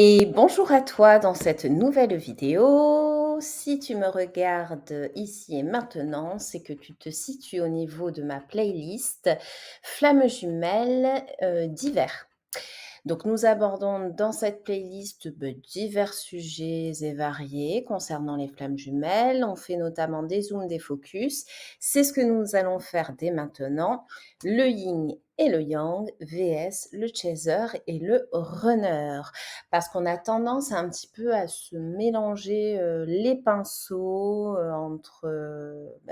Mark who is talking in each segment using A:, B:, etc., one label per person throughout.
A: Et bonjour à toi dans cette nouvelle vidéo. Si tu me regardes ici et maintenant, c'est que tu te situes au niveau de ma playlist Flammes jumelles d'hiver. Donc nous abordons dans cette playlist divers sujets et variés concernant les flammes jumelles. On fait notamment des zooms, des focus. C'est ce que nous allons faire dès maintenant. Le yin et le yang, vs le chaser et le runner. Parce qu'on a tendance un petit peu à se mélanger les pinceaux entre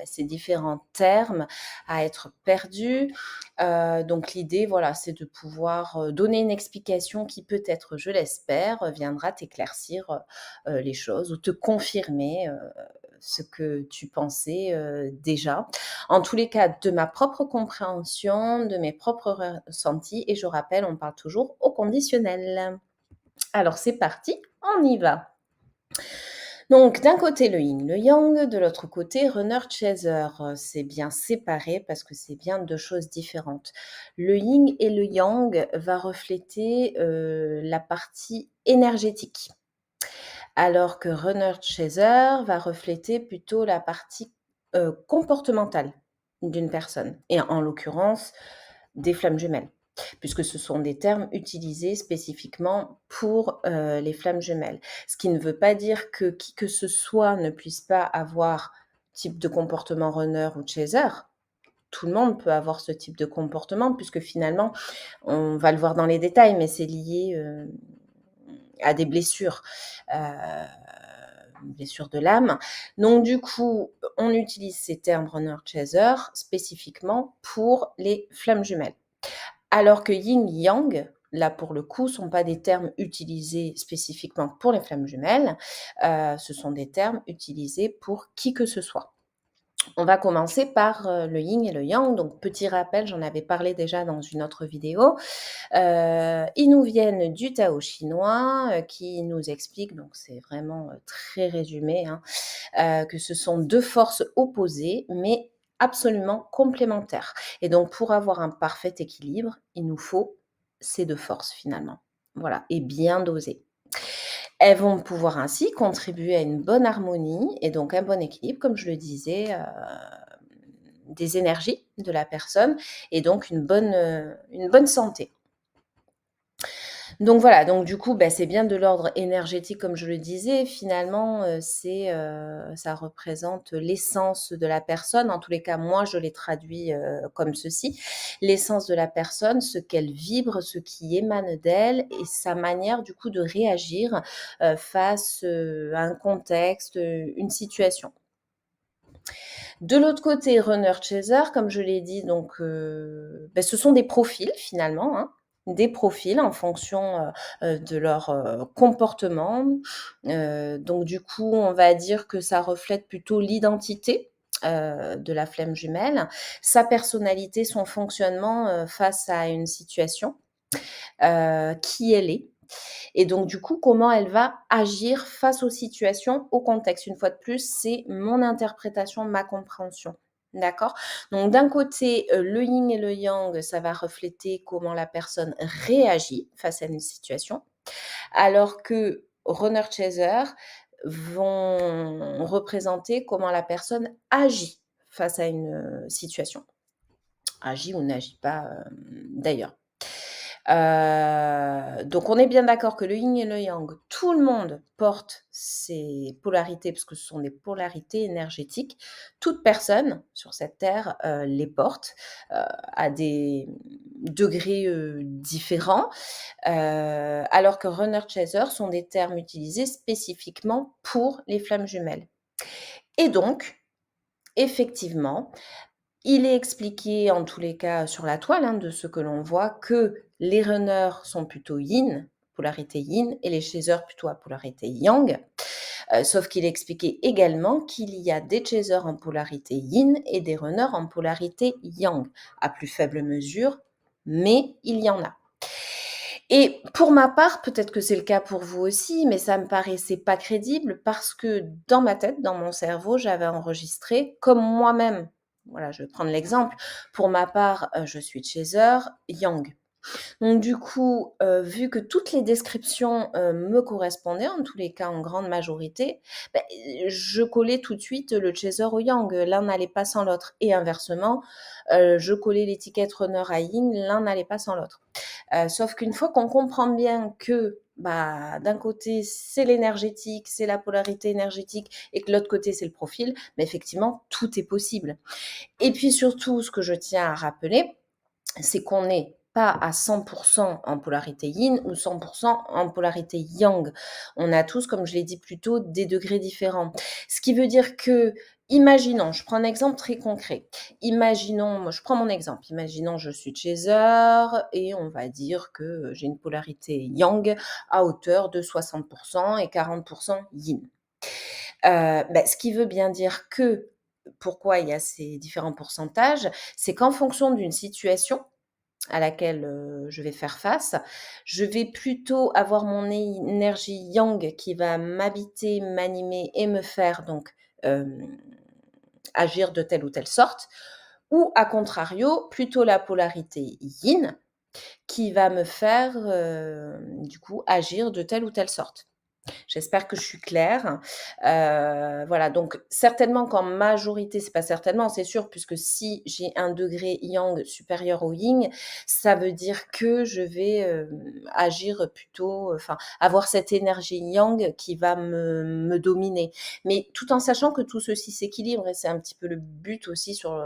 A: ces différents termes, à être perdu. Donc l'idée, voilà, c'est de pouvoir donner une explication qui peut-être, je l'espère, viendra t'éclaircir les choses ou te confirmer ce que tu pensais déjà. En tous les cas, de ma propre compréhension, de mes propres ressentis, et je rappelle, on parle toujours au conditionnel. Alors c'est parti, on y va. Donc d'un côté le yin, le yang, de l'autre côté runner chaser. C'est bien séparé parce que c'est bien deux choses différentes. Le yin et le yang va refléter la partie énergétique, alors que runner chaser va refléter plutôt la partie comportementale d'une personne, et en l'occurrence des flammes jumelles, puisque ce sont des termes utilisés spécifiquement pour les flammes jumelles. Ce qui ne veut pas dire que qui que ce soit ne puisse pas avoir type de comportement runner ou chaser. Tout le monde peut avoir ce type de comportement, puisque finalement, on va le voir dans les détails, mais c'est lié à des blessures, blessures de l'âme. Donc du coup, on utilise ces termes runner-chaser spécifiquement pour les flammes jumelles. Alors que yin-yang, là pour le coup, ne sont pas des termes utilisés spécifiquement pour les flammes jumelles, ce sont des termes utilisés pour qui que ce soit. On va commencer par le yin et le yang. Donc petit rappel, j'en avais parlé déjà dans une autre vidéo. Ils nous viennent du Tao chinois qui nous explique, donc c'est vraiment très résumé, que ce sont deux forces opposées, mais absolument complémentaires. Et donc pour avoir un parfait équilibre, il nous faut ces deux forces finalement. Voilà, et bien dosées. Elles vont pouvoir ainsi contribuer à une bonne harmonie et donc un bon équilibre, comme je le disais, des énergies de la personne, et donc une bonne santé. Donc voilà, donc du coup, c'est bien de l'ordre énergétique comme je le disais. Finalement, ça représente l'essence de la personne. En tous les cas, moi, je l'ai traduit comme ceci: l'essence de la personne, ce qu'elle vibre, ce qui émane d'elle et sa manière du coup de réagir face à un contexte, une situation. De l'autre côté, runner chaser, comme je l'ai dit, donc ce sont des profils finalement, des profils en fonction de leur comportement. Donc du coup, on va dire que ça reflète plutôt l'identité de la flamme jumelle, sa personnalité, son fonctionnement face à une situation, qui elle est. Et donc, du coup, comment elle va agir face aux situations, au contexte. Une fois de plus, c'est mon interprétation, ma compréhension. D'accord? Donc, d'un côté, le yin et le yang, ça va refléter comment la personne réagit face à une situation, alors que runner chaser vont représenter comment la personne agit face à une situation. Agit ou n'agit pas, d'ailleurs. Donc on est bien d'accord que le yin et le yang, tout le monde porte ces polarités, parce que ce sont des polarités énergétiques. Toute personne sur cette terre les porte à des degrés différents, alors que runner chaser sont des termes utilisés spécifiquement pour les flammes jumelles. Et donc, effectivement, il est expliqué, en tous les cas sur la toile, de ce que l'on voit, que les runners sont plutôt yin, polarité yin, et les chasers plutôt à polarité yang. Sauf qu'il est expliqué également qu'il y a des chasers en polarité yin et des runners en polarité yang, à plus faible mesure, mais il y en a. Et pour ma part, peut-être que c'est le cas pour vous aussi, mais ça me paraissait pas crédible parce que dans ma tête, dans mon cerveau, j'avais enregistré comme moi-même. Voilà, je vais prendre l'exemple. Pour ma part, je suis chaser yang. Donc du coup, vu que toutes les descriptions, me correspondaient, en tous les cas en grande majorité, beh, je collais tout de suite le chaser au yang, l'un n'allait pas sans l'autre et inversement, je collais l'étiquette runner à yin, l'un n'allait pas sans l'autre. Sauf qu'une fois qu'on comprend bien que, bah, d'un côté, c'est l'énergétique, c'est la polarité énergétique et que de l'autre côté, c'est le profil, bah, effectivement, tout est possible. Et puis surtout, ce que je tiens à rappeler, c'est qu'on n'est pas à 100 en polarité yin ou 100 en polarité yang. On a tous, comme je l'ai dit plus tôt, des degrés différents. Ce qui veut dire que, imaginons, je prends un exemple très concret. Imaginons, moi je prends mon exemple, imaginons je suis chaser et on va dire que j'ai une polarité yang à hauteur de 60 et 40 yin. Ce qui veut bien dire que, pourquoi il y a ces différents pourcentages, c'est qu'en fonction d'une situation à laquelle, je vais faire face, je vais plutôt avoir mon énergie yang qui va m'habiter, m'animer et me faire donc, hem, agir de telle ou telle sorte, ou à contrario, plutôt la polarité yin qui va me faire, du coup, agir de telle ou telle sorte. J'espère que je suis claire. Voilà, donc certainement qu'en majorité, c'est pas certainement, c'est sûr, puisque si j'ai un degré yang supérieur au yin, ça veut dire que je vais, agir plutôt, enfin, avoir cette énergie yang qui va me dominer. Mais tout en sachant que tout ceci s'équilibre et c'est un petit peu le but aussi sur,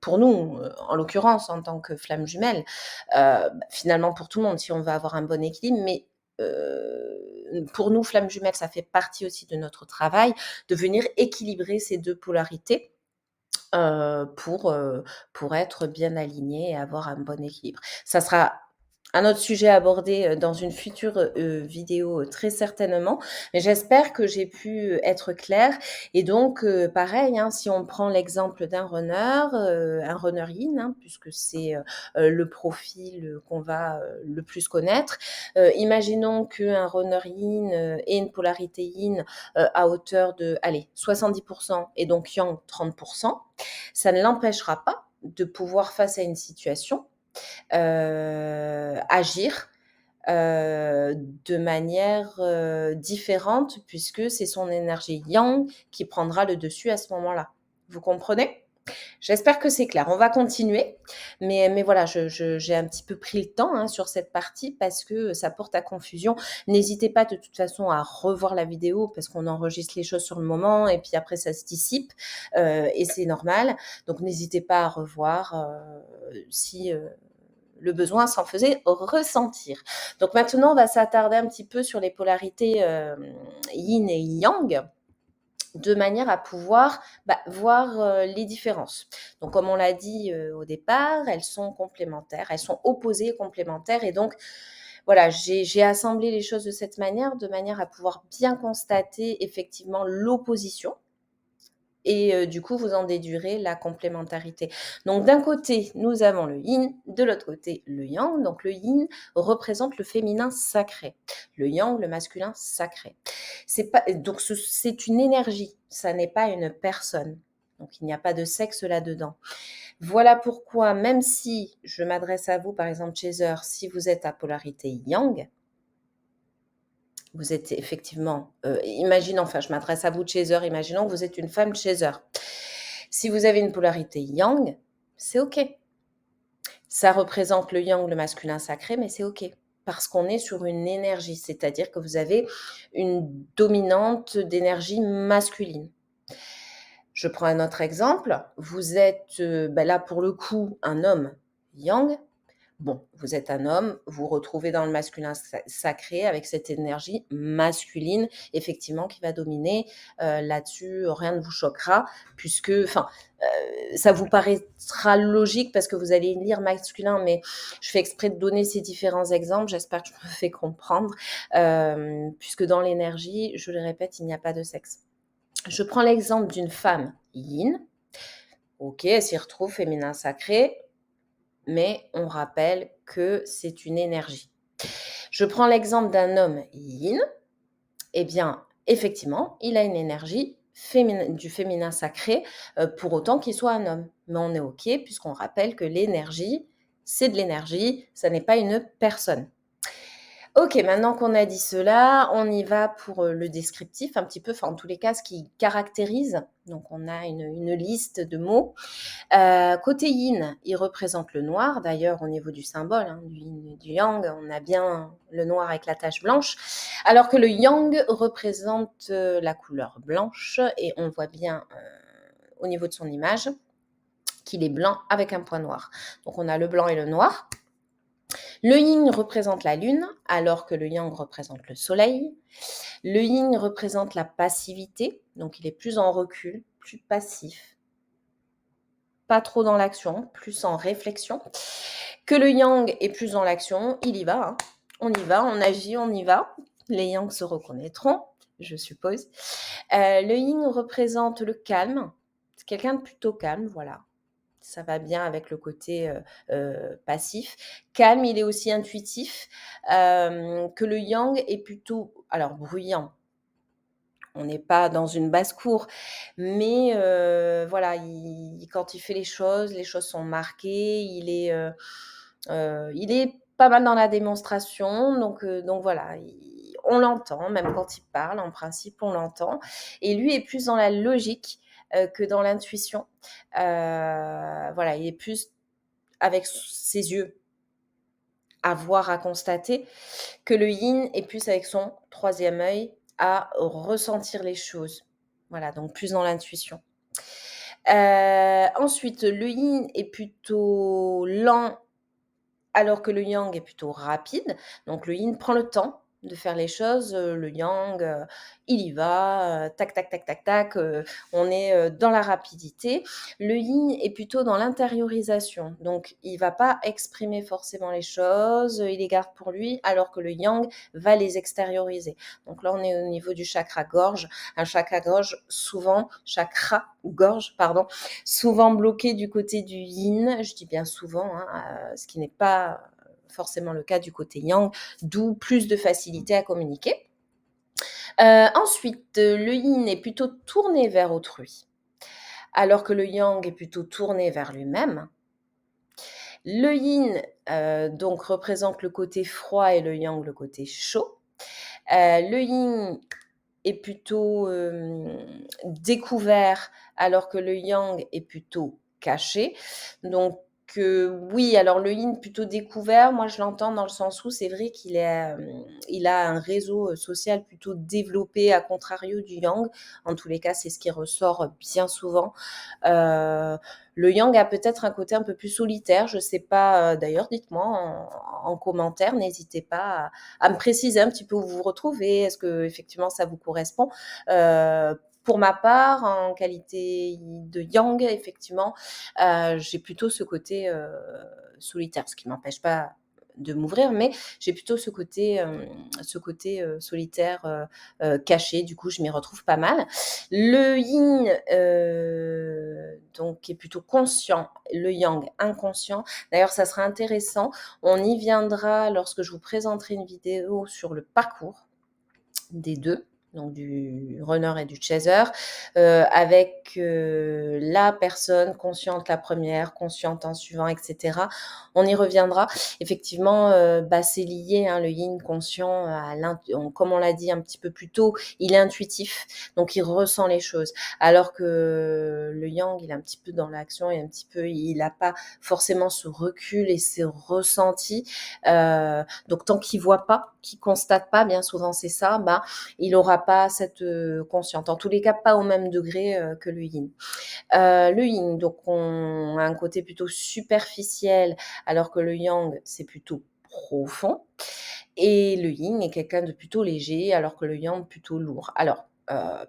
A: pour nous, en l'occurrence en tant que flamme jumelle, finalement pour tout le monde si on veut avoir un bon équilibre, mais pour nous, flamme jumelle, ça fait partie aussi de notre travail, de venir équilibrer ces 2 polarités, heu, pour, heu, pour être bien aligné et avoir un bon équilibre. Ça sera un autre sujet abordé, dans une future, vidéo, très certainement, mais j'espère que j'ai pu, être claire et donc pareil, hein, si on prend l'exemple d'un runner, un runner in, hein, puisque c'est, le profil, qu'on va, le plus connaître. Imaginons qu'un runner in, ait une polarité yin, à hauteur de, allez, 70 et donc yang 30. Ça ne l'empêchera pas de pouvoir, face à une situation, agir, de manière, différente puisque c'est son énergie yang qui prendra le dessus à ce moment-là. Vous comprenez? J'espère que c'est clair. On va continuer, mais voilà, j'ai un petit peu pris le temps, hein, sur cette partie parce que ça porte à confusion. N'hésitez pas de toute façon à revoir la vidéo parce qu'on enregistre les choses sur le moment et puis après ça se dissipe, et c'est normal. Donc n'hésitez pas à revoir, si, le besoin s'en faisait ressentir. Donc maintenant, on va s'attarder un petit peu sur les polarités, yin et yang, de manière à pouvoir, bah, voir, les différences. Donc comme on l'a dit, au départ, elles sont complémentaires, elles sont opposées et complémentaires et donc voilà, j'ai assemblé les choses de manière à pouvoir bien constater effectivement l'opposition et du coup, vous en déduirez la complémentarité. Donc d'un côté, nous avons le yin, de l'autre côté, le yang. Donc le yin représente le féminin sacré, le yang, le masculin sacré. C'est pas donc c'est une énergie, ça n'est pas une personne. Donc il n'y a pas de sexe là-dedans. Voilà pourquoi même si je m'adresse à vous, par exemple chaser, si vous êtes à polarité yang, vous êtes effectivement, imaginons, enfin je m'adresse à vous chaser, imaginons que vous êtes une femme chaser. Si vous avez une polarité yang, c'est OK. Ça représente le yang, le masculin sacré, mais c'est OK. Parce qu'on est sur une énergie, c'est-à-dire que vous avez une dominante d'énergie masculine. Je prends un autre exemple. Vous êtes, là pour le coup un homme yang. Bon, vous êtes un homme, vous retrouvez dans le masculin sacré avec cette énergie masculine, effectivement, qui va dominer. Là-dessus, rien ne vous choquera, puisque, enfin, ça vous paraîtra logique parce que vous allez lire masculin, mais je fais exprès de donner ces différents exemples. J'espère que je me fais comprendre, puisque dans l'énergie, je le répète, il n'y a pas de sexe. Je prends l'exemple d'une femme yin. Ok, elle s'y retrouve féminin sacré, mais on rappelle que c'est une énergie. Je prends l'exemple d'un homme yin. Eh bien, effectivement, il a une énergie du féminin sacré, pour autant qu'il soit un homme. Mais on est OK puisqu'on rappelle que l'énergie c'est de l'énergie, ça n'est pas une personne. OK, maintenant qu'on a dit cela, on y va pour, le descriptif un petit peu, enfin en tous les cas ce qui caractérise. Donc on a une liste de mots. Côté yin, il représente le noir. D'ailleurs au niveau du symbole, hein, du yin et du yang, on a bien le noir avec la tache blanche. Alors que le yang représente, la couleur blanche et on voit bien, au niveau de son image qu'il est blanc avec un point noir. Donc on a le blanc et le noir. Le yin représente la lune, alors que le yang représente le soleil. Le yin représente la passivité, donc il est plus en recul, plus passif, pas trop dans l'action, plus en réflexion. Que le yang est plus dans l'action, il y va, hein. On y va, on agit, on y va. Les yang se reconnaîtront, je suppose. Le yin représente le calme, c'est quelqu'un de plutôt calme, voilà. Ça va bien avec le côté, passif. Calme, il est aussi intuitif, que le yang est plutôt alors bruyant, on n'est pas dans une basse-cour, mais voilà, quand il fait les choses sont marquées, il est pas mal dans la démonstration, donc voilà, on l'entend, même quand il parle, en principe, on l'entend et lui est plus dans la logique, que dans l'intuition. Voilà, il est plus avec ses yeux, à voir, à constater, que le yin est plus avec son troisième œil, à ressentir les choses. Voilà, donc plus dans l'intuition. Ensuite, le yin est plutôt lent, alors que le yang est plutôt rapide. Donc le yin prend le temps de faire les choses, le yang, il y va, tac, tac, tac, tac, tac, on est, dans la rapidité. Le yin est plutôt dans l'intériorisation, donc il va pas exprimer forcément les choses, il les garde pour lui, alors que le yang va les extérioriser. Donc là, on est au niveau du chakra gorge. Un chakra gorge souvent chakra ou gorge, pardon, souvent bloqué du côté du yin, je dis bien souvent, hein, ce qui n'est pas forcément le cas du côté yang, d'où plus de facilité à communiquer. Ensuite, le yin est plutôt tourné vers autrui, alors que le yang est plutôt tourné vers lui-même. Le yin donc représente le côté froid et le yang le côté chaud. Le yin est plutôt découvert, alors que le yang est plutôt caché. Donc oui, alors le yin plutôt découvert, moi je l'entends dans le sens où c'est vrai il a un réseau social plutôt développé, à contrario du yang. En tous les cas, c'est ce qui ressort bien souvent. Le yang a peut-être un côté un peu plus solitaire, je ne sais pas, d'ailleurs dites-moi en commentaire, n'hésitez pas à me préciser un petit peu où vous vous retrouvez. Est-ce que effectivement ça vous correspond? Pour ma part, en qualité de yang, effectivement, j'ai plutôt ce côté, solitaire, ce qui m'empêche pas de m'ouvrir, mais j'ai plutôt ce côté, solitaire, caché. Du coup, je m'y retrouve pas mal. Le yin, donc est plutôt conscient, le yang inconscient. D'ailleurs, ça sera intéressant, on y viendra lorsque je vous présenterai une vidéo sur le parcours des 2, donc du runner et du chaser, avec, la personne consciente la première, consciente en suivant et cetera. On y reviendra. Effectivement, c'est lié, hein, le yin conscient à comme on l'a dit un petit peu plus tôt, il est intuitif, donc il ressent les choses. Alors que le yang, il est un petit peu dans l'action et un petit peu il a pas forcément ce recul et ces ressentis. Donc tant qu'il voit pas, qu'il constate pas, bien souvent c'est ça, il n'aura pas cette conscience. En tous les cas, pas au même degré que le yin. Le yin, donc on a un côté plutôt superficiel, alors que le yang, c'est plutôt profond. Et le yin est quelqu'un de plutôt léger, alors que le yang plutôt lourd. Alors,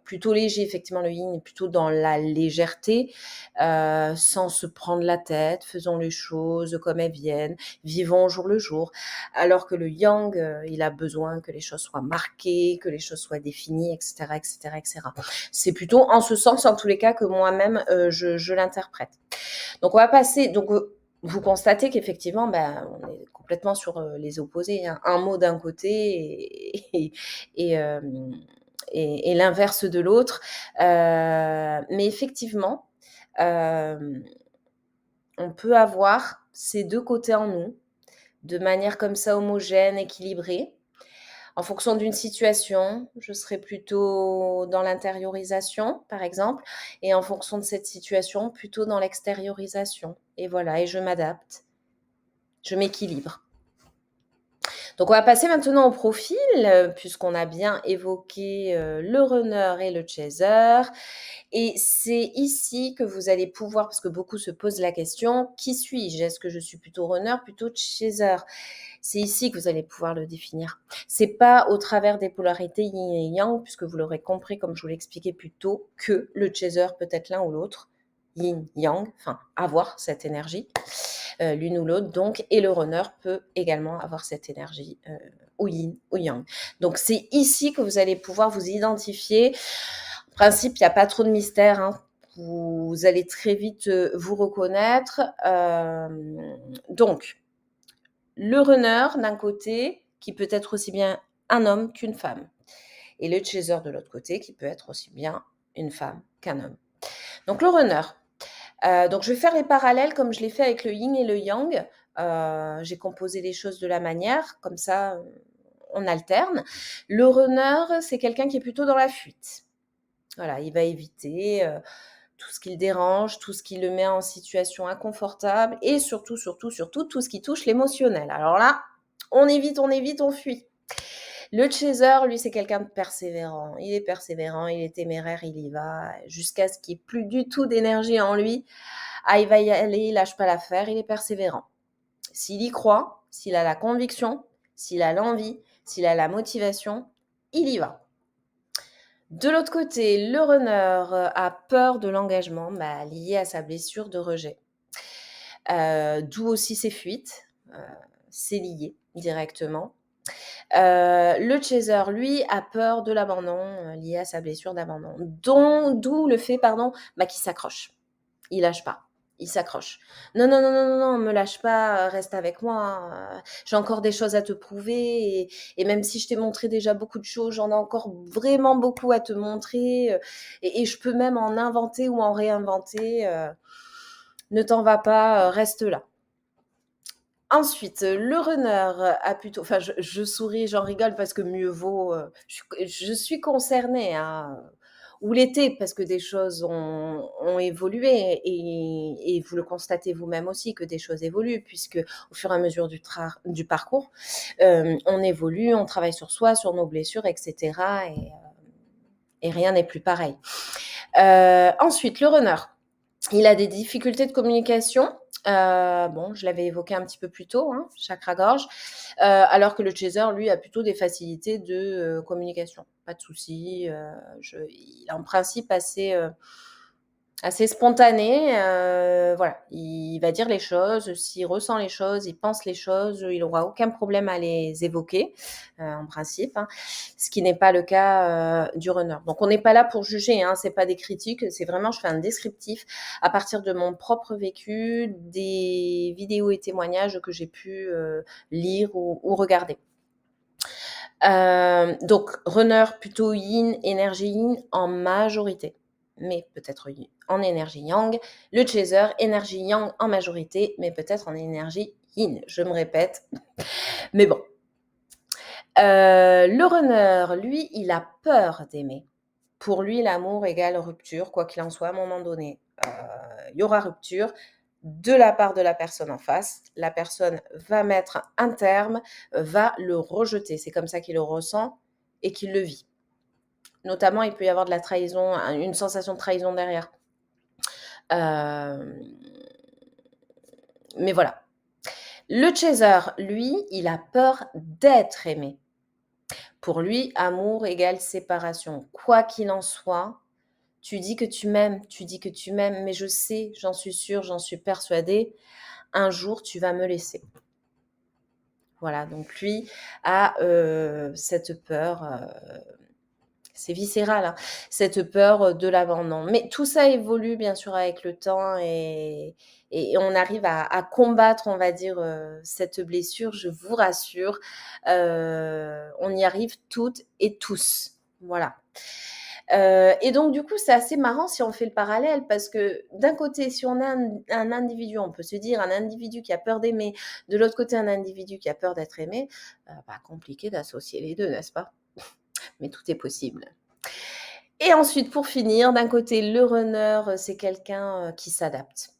A: plutôt léger, effectivement, le yin est plutôt dans la légèreté, sans se prendre la tête, faisons les choses comme elles viennent, vivons au jour le jour. Alors que le yang, il a besoin que les choses soient marquées, que les choses soient définies, et cetera, et cetera, et cetera. C'est plutôt en ce sens, en tous les cas, que moi-même, je l'interprète. Donc on va passer, vous constatez qu'effectivement, on est complètement sur les opposés, hein. Un mot d'un côté et, euh, et l'inverse de l'autre. Mais effectivement, euh, on peut avoir ces 2 côtés en nous, de manière comme ça homogène, équilibrée. En fonction d'une situation, je serai plutôt dans l'intériorisation, par exemple, et en fonction de cette situation, plutôt dans l'extériorisation. Et voilà, et je m'adapte, je m'équilibre. Donc on va passer maintenant au profil, puisqu'on a bien évoqué, le runner et le chaser. Et c'est ici que vous allez pouvoir, parce que beaucoup se posent la question: «Qui suis-je? Est-ce que je suis plutôt runner, plutôt chaser?» C'est ici que vous allez pouvoir le définir. C'est pas au travers des polarités yin et yang, puisque vous l'aurez compris, comme je vous l'expliquais plus tôt, que le chaser peut être l'un ou l'autre, yin, yang, enfin avoir cette énergie, l'une ou l'autre donc, et le runner peut également avoir cette énergie, ou yin ou yang. Donc c'est ici que vous allez pouvoir vous identifier. En principe, il n'y a pas trop de mystère, hein. Vous allez très vite vous reconnaître. Donc, le runner d'un côté, qui peut être aussi bien un homme qu'une femme. Et le chaser de l'autre côté, qui peut être aussi bien une femme qu'un homme. Donc le runner. Donc je vais faire les parallèles comme je l'ai fait avec le yin et le yang. J'ai composé les choses de la manière, comme ça on alterne. Le runner, c'est quelqu'un qui est plutôt dans la fuite. Voilà, il va éviter tout ce qui le dérange, tout ce qui le met en situation inconfortable et surtout, surtout, surtout, tout ce qui touche l'émotionnel. Alors là, on évite, on fuit. Le chaser, lui, c'est quelqu'un de persévérant. Il est persévérant, il est téméraire, il y va jusqu'à ce qu'il n'y ait plus du tout d'énergie en lui. Ah, il va y aller, il lâche pas l'affaire, il est persévérant. S'il y croit, s'il a la conviction, s'il a l'envie, s'il a la motivation, il y va. De l'autre côté, le runner a peur de l'engagement lié à sa blessure de rejet. D'où aussi ses fuites, c'est lié directement. Le chaser, lui, a peur de l'abandon lié à sa blessure d'abandon. D'où le fait, qu'il s'accroche. Il lâche pas. Il s'accroche. Non, non, non, non, non, non, me lâche pas, reste avec moi. J'ai encore des choses à te prouver. Et même si je t'ai montré déjà beaucoup de choses, j'en ai encore vraiment beaucoup à te montrer. Et je peux même en inventer ou en réinventer. Ne t'en va pas, reste là. Ensuite, le runner a plutôt, enfin, je souris, j'en rigole parce que mieux vaut, je suis concernée, hein, ou l'été parce que des choses ont évolué et vous le constatez vous-même aussi que des choses évoluent puisque au fur et à mesure du parcours, on évolue, on travaille sur soi, sur nos blessures et cetera et rien n'est plus pareil. Ensuite, le runner, il a des difficultés de communication. Je l'avais évoqué un petit peu plus tôt, hein, chakra-gorge, alors que le chaser, lui, a plutôt des facilités de communication. Pas de souci. Il est en principe assez spontané. Voilà, il va dire les choses. S'il ressent les choses, il pense les choses, il n'aura aucun problème à les évoquer, en principe, hein, ce qui n'est pas le cas du runner. Donc on n'est pas là pour juger, hein, c'est pas des critiques, c'est vraiment, je fais un descriptif à partir de mon propre vécu, des vidéos et témoignages que j'ai pu lire ou regarder. Donc runner plutôt yin, énergie yin en majorité, mais peut-être en énergie yang. Le chaser, énergie yang en majorité, mais peut-être en énergie yin. Je me répète, mais bon. Le runner, lui, il a peur d'aimer. Pour lui, l'amour égale rupture, quoi qu'il en soit, à un moment donné, il y aura rupture de la part de la personne en face. La personne va mettre un terme, va le rejeter. C'est comme ça qu'il le ressent et qu'il le vit. Notamment, il peut y avoir de la trahison, une sensation de trahison derrière. Mais voilà. Le chaser, lui, il a peur d'être aimé. Pour lui, amour égale séparation. Quoi qu'il en soit, tu dis que tu m'aimes, mais je sais, j'en suis sûre, j'en suis persuadée, un jour tu vas me laisser. Voilà, donc lui a cette peur, c'est viscéral, hein, cette peur de l'abandon. Mais tout ça évolue bien sûr avec le temps et on arrive à combattre, on va dire, cette blessure, je vous rassure. On y arrive toutes et tous. Voilà. Et donc du coup, c'est assez marrant si on fait le parallèle parce que d'un côté, si on a un individu, on peut se dire un individu qui a peur d'aimer, de l'autre côté, un individu qui a peur d'être aimé, compliqué d'associer les 2, n'est-ce pas? Mais tout est possible. Et ensuite, pour finir, d'un côté, le runner, c'est quelqu'un, qui s'adapte.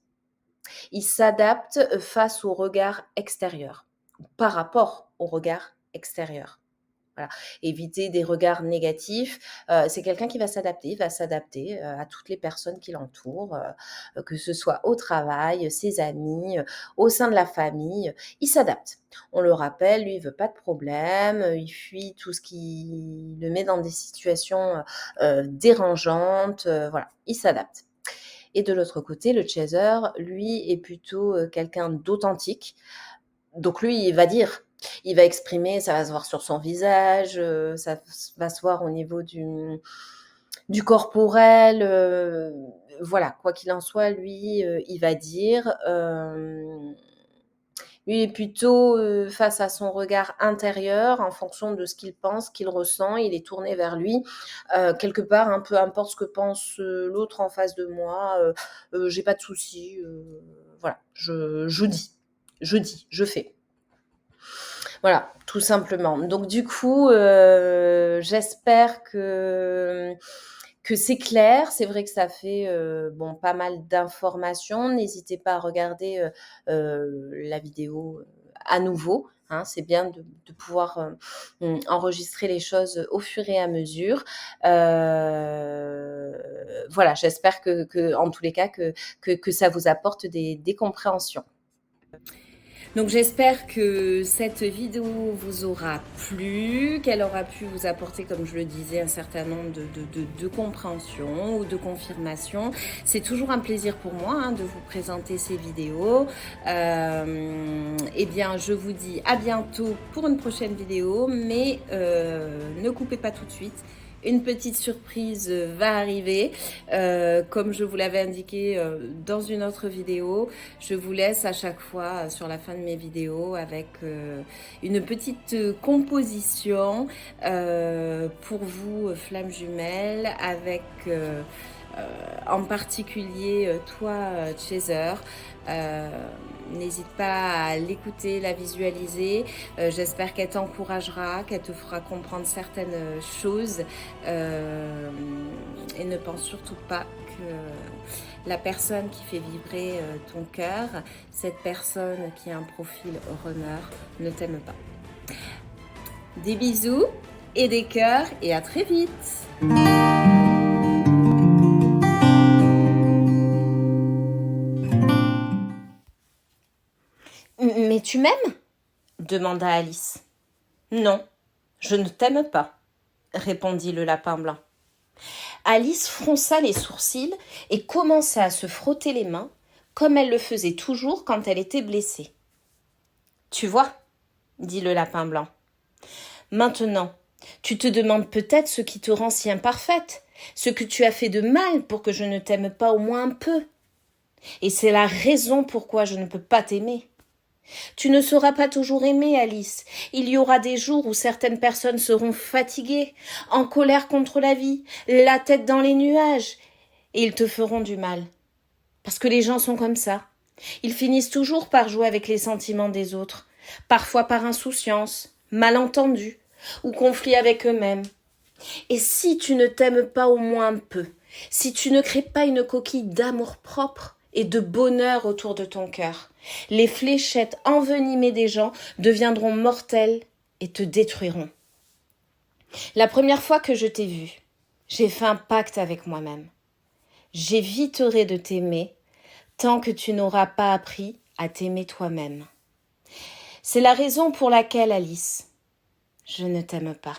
A: Il s'adapte, face au regard extérieur, par rapport au regard extérieur. Voilà, éviter des regards négatifs, c'est quelqu'un qui va s'adapter, à toutes les personnes qui l'entourent, que ce soit au travail, ses amis, au sein de la famille, il s'adapte. On le rappelle, lui, il veut pas de problème, il fuit tout ce qui le met dans des situations, dérangeantes, voilà, il s'adapte. Et de l'autre côté, le chaser, lui, est plutôt, quelqu'un d'authentique. Donc lui, il va exprimer, ça va se voir sur son visage, ça va se voir au niveau du corporel, voilà, quoi qu'il en soit, lui, il va dire, lui est plutôt, face à son regard intérieur, en fonction de ce qu'il pense, qu'il ressent, il est tourné vers lui. Quelque part, hein, peu importe ce que pense, l'autre en face de moi, j'ai pas de souci, voilà, je fais. Voilà, tout simplement. Donc du coup, j'espère que c'est clair. C'est vrai que ça fait, pas mal d'informations. N'hésitez pas à regarder, la vidéo, à nouveau, hein. C'est bien de pouvoir, enregistrer les choses au fur et à mesure. Voilà, j'espère que en tous les cas, que ça vous apporte des compréhensions. Donc j'espère que cette vidéo vous aura plu, qu'elle aura pu vous apporter, comme je le disais, un certain nombre de compréhension ou de confirmation. C'est toujours un plaisir pour moi, hein, de vous présenter ces vidéos. Eh bien, je vous dis à bientôt pour une prochaine vidéo, mais ne coupez pas tout de suite. Une petite surprise va arriver. Comme je vous l'avais indiqué dans une autre vidéo, je vous laisse à chaque fois sur la fin de mes vidéos avec une petite composition pour vous, flammes jumelles, avec en particulier toi, Chaser. N'hésite pas à l'écouter, la visualiser. J'espère qu'elle t'encouragera, qu'elle te fera comprendre certaines choses. Et ne pense surtout pas que la personne qui fait vibrer ton cœur, cette personne qui a un profil runner, ne t'aime pas. Des bisous et des cœurs et à très vite. Mais tu m'aimes ? demanda Alice. Non, je ne t'aime pas, répondit le lapin blanc. Alice fronça les sourcils et commença à se frotter les mains, comme elle le faisait toujours quand elle était blessée. Tu vois, dit le lapin blanc. Maintenant, tu te demandes peut-être ce qui te rend si imparfaite, ce que tu as fait de mal pour que je ne t'aime pas au moins un peu. Et c'est la raison pourquoi je ne peux pas t'aimer. Tu ne seras pas toujours aimée, Alice. Il y aura des jours où certaines personnes seront fatiguées, en colère contre la vie, la tête dans les nuages, et ils te feront du mal. Parce que les gens sont comme ça. Ils finissent toujours par jouer avec les sentiments des autres, parfois par insouciance, malentendu, ou conflit avec eux-mêmes. Et si tu ne t'aimes pas au moins un peu, si tu ne crées pas une coquille d'amour-propre et de bonheur autour de ton cœur, les fléchettes envenimées des gens deviendront mortelles et te détruiront. La première fois que je t'ai vu, j'ai fait un pacte avec moi-même. J'éviterai de t'aimer tant que tu n'auras pas appris à t'aimer toi-même. C'est la raison pour laquelle, Alice, je ne t'aime pas.